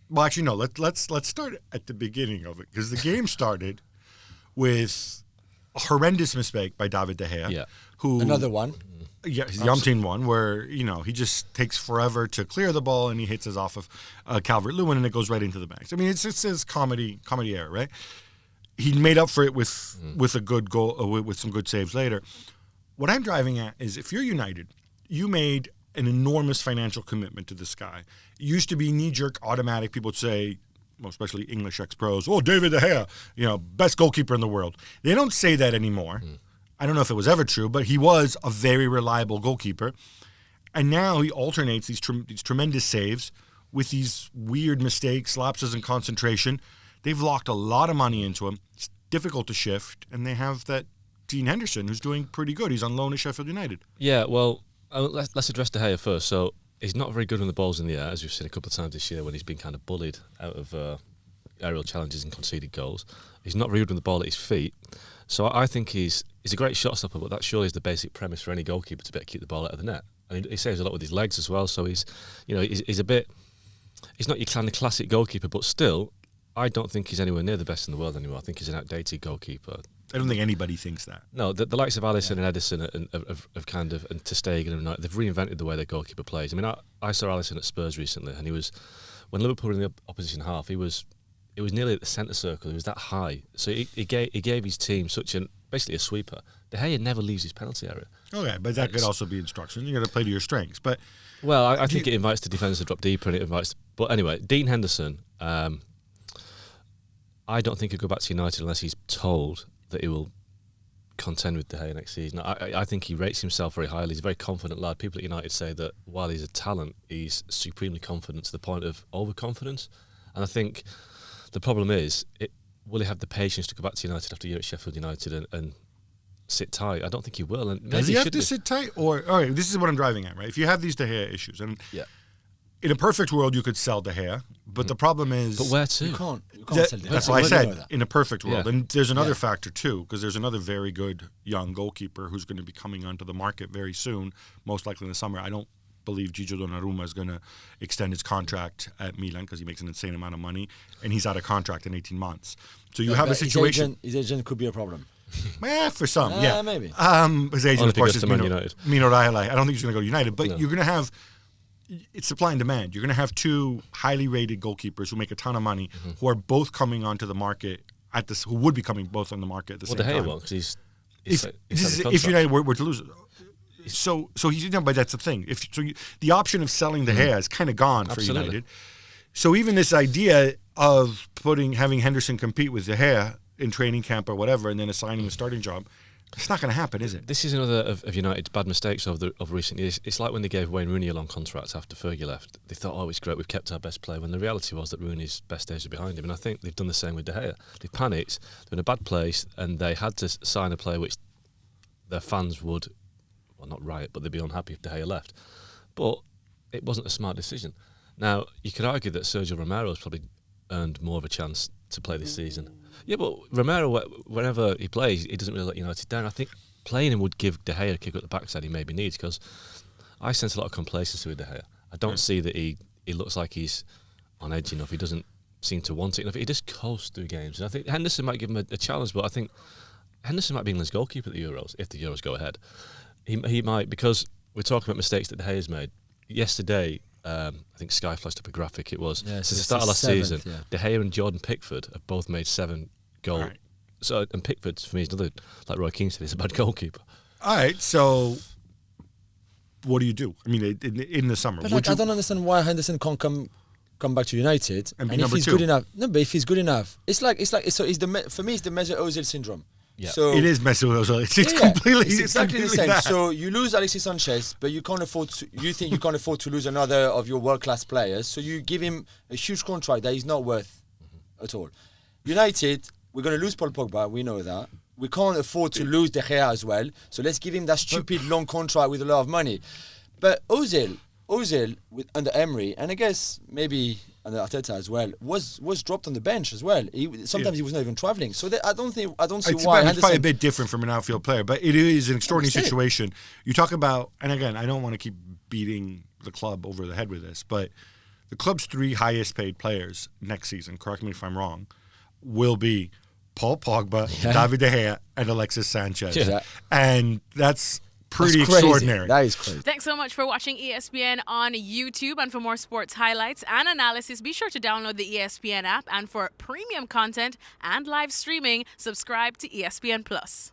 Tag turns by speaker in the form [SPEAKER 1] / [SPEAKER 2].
[SPEAKER 1] Well, actually, no. Let's start at the beginning of it, because the game started with a horrendous mistake by David De Gea.
[SPEAKER 2] Yeah.
[SPEAKER 1] Who
[SPEAKER 3] Another one.
[SPEAKER 1] Yeah, the umpteen one where, he just takes forever to clear the ball and he hits us off of Calvert-Lewin and it goes right into the back. I mean, it's his comedy error, right? He made up for it with a good goal, with some good saves later. What I'm driving at is, if you're United, you made an enormous financial commitment to this guy. It used to be knee-jerk, automatic. People would say, well, especially English ex-pros, oh, David De Gea, best goalkeeper in the world. They don't say that anymore. I don't know if it was ever true, but he was a very reliable goalkeeper. And now he alternates these tremendous saves with these weird mistakes, lapses in concentration. They've locked a lot of money into him. It's difficult to shift. And they have that Dean Henderson, who's doing pretty good. He's on loan at Sheffield United.
[SPEAKER 2] Yeah, well, let's address De Gea first. So he's not very good when the ball's in the air, as we've seen a couple of times this year when he's been kind of bullied out of aerial challenges and conceded goals. He's not very good with the ball at his feet. So I think he's a great shot stopper, but that surely is the basic premise for any goalkeeper, to be able to keep the ball out of the net. And he saves a lot with his legs as well. So he's a bit. He's not your kind of classic goalkeeper, but still, I don't think he's anywhere near the best in the world anymore. I think he's an outdated goalkeeper.
[SPEAKER 1] I don't think anybody thinks that.
[SPEAKER 2] No, the likes of Alisson and Ederson and Ter Stegen and they've reinvented the way their goalkeeper plays. I mean, I saw Alisson at Spurs recently, and he was, when Liverpool were in the opposition half, it was nearly at the centre circle. He was that high, so he gave his team basically a sweeper. De Gea never leaves his penalty area. Okay,
[SPEAKER 1] but that could also be instruction. You got to play to your strengths. But
[SPEAKER 2] I think it invites the defenders to drop deeper, and it invites. But anyway, Dean Henderson, I don't think he'll go back to United unless he's told that he will contend with De Gea next season. I think he rates himself very highly. He's a very confident lad. People at United say that while he's a talent, he's supremely confident to the point of overconfidence. And I think the problem is, will he have the patience to go back to United after a year at Sheffield United and sit tight? I don't think he will. And
[SPEAKER 1] does he have to sit tight? Or, all right, this is what I'm driving at, right? If you have these De Gea issues, and in a perfect world, you could sell De Gea, but the problem is...
[SPEAKER 2] But where to?
[SPEAKER 3] You can't sell De Gea.
[SPEAKER 1] That's why I said, in a perfect world. And there's another factor, too, because there's another very good young goalkeeper who's going to be coming onto the market very soon, most likely in the summer. I don't believe Gigio Donnarumma is going to extend his contract at Milan because he makes an insane amount of money, and he's out of contract in 18 months. So you have a situation...
[SPEAKER 3] His agent could be a problem.
[SPEAKER 1] For some,
[SPEAKER 3] maybe.
[SPEAKER 1] His agent, of course, is Mino Raiola. I don't think he's going to go to United, but you're going to have... It's supply and demand. You're going to have two highly rated goalkeepers who make a ton of money, who are both coming onto the market who would be coming both on the market at the same time.
[SPEAKER 2] Well, because
[SPEAKER 1] if United were to lose it. So but that's the thing. The option of selling De Gea is kind of gone for United. So even this idea of having Henderson compete with De Gea in training camp or whatever, and then assigning a starting job, it's not going to happen, is it?
[SPEAKER 2] This is another of United's bad mistakes of recent years. It's like when they gave Wayne Rooney a long contract after Fergie left. They thought, oh, it's great, we've kept our best player, when the reality was that Rooney's best days are behind him. And I think they've done the same with De Gea. They panicked, they're in a bad place, and they had to sign a player which their fans would, well, not riot, but they'd be unhappy if De Gea left. But it wasn't a smart decision. Now, you could argue that Sergio Romero's probably earned more of a chance to play this season. Yeah, but Romero, whenever he plays, he doesn't really let United down. I think playing him would give De Gea a kick at the backside he maybe needs, because I sense a lot of complacency with De Gea. I don't see that he looks like he's on edge enough. He doesn't seem to want it enough. He just coasts through games. And I think Henderson might give him a challenge, but I think Henderson might be England's goalkeeper at the Euros, if the Euros go ahead. He might, because we're talking about mistakes that De Gea's made. Yesterday, I think Sky flashed up a graphic. It was since the start of last season, De Gea and Jordan Pickford have both made 7 goals. Right. So, and Pickford, for me, is another, like Roy Keane said, he's a bad goalkeeper.
[SPEAKER 1] All right, so what do you do? I mean, in the summer,
[SPEAKER 3] but I don't understand why Henderson can't come back to United.
[SPEAKER 1] And
[SPEAKER 3] if he's good enough, but if he's good enough, it's like so. For me, it's the Mesut Ozil syndrome.
[SPEAKER 1] Yeah. So it is Mesut Ozil. It's completely
[SPEAKER 3] it's exactly the same.
[SPEAKER 1] That.
[SPEAKER 3] So you lose Alexis Sanchez, but you can't afford to. You think you can't afford to lose another of your world-class players, so you give him a huge contract that he's not worth at all. United, we're going to lose Paul Pogba. We know that. We can't afford to lose De Gea as well. So let's give him that stupid long contract with a lot of money. But Ozil under Emery, and I guess maybe under Arteta as well, was dropped on the bench as well. Sometimes he was not even travelling. So I don't see why Henderson...
[SPEAKER 1] It's probably a bit different from an outfield player, but it is an extraordinary situation. You talk about, and again, I don't want to keep beating the club over the head with this, but the club's 3 highest paid players next season, correct me if I'm wrong, will be Paul Pogba, David De Gea, and Alexis Sanchez.
[SPEAKER 3] Yeah.
[SPEAKER 1] And that's pretty
[SPEAKER 3] That's crazy.
[SPEAKER 1] extraordinary.
[SPEAKER 3] That is crazy.
[SPEAKER 4] Thanks so much for watching ESPN on YouTube. And for more sports highlights and analysis, be sure to download the ESPN app. And for premium content and live streaming, subscribe to ESPN Plus.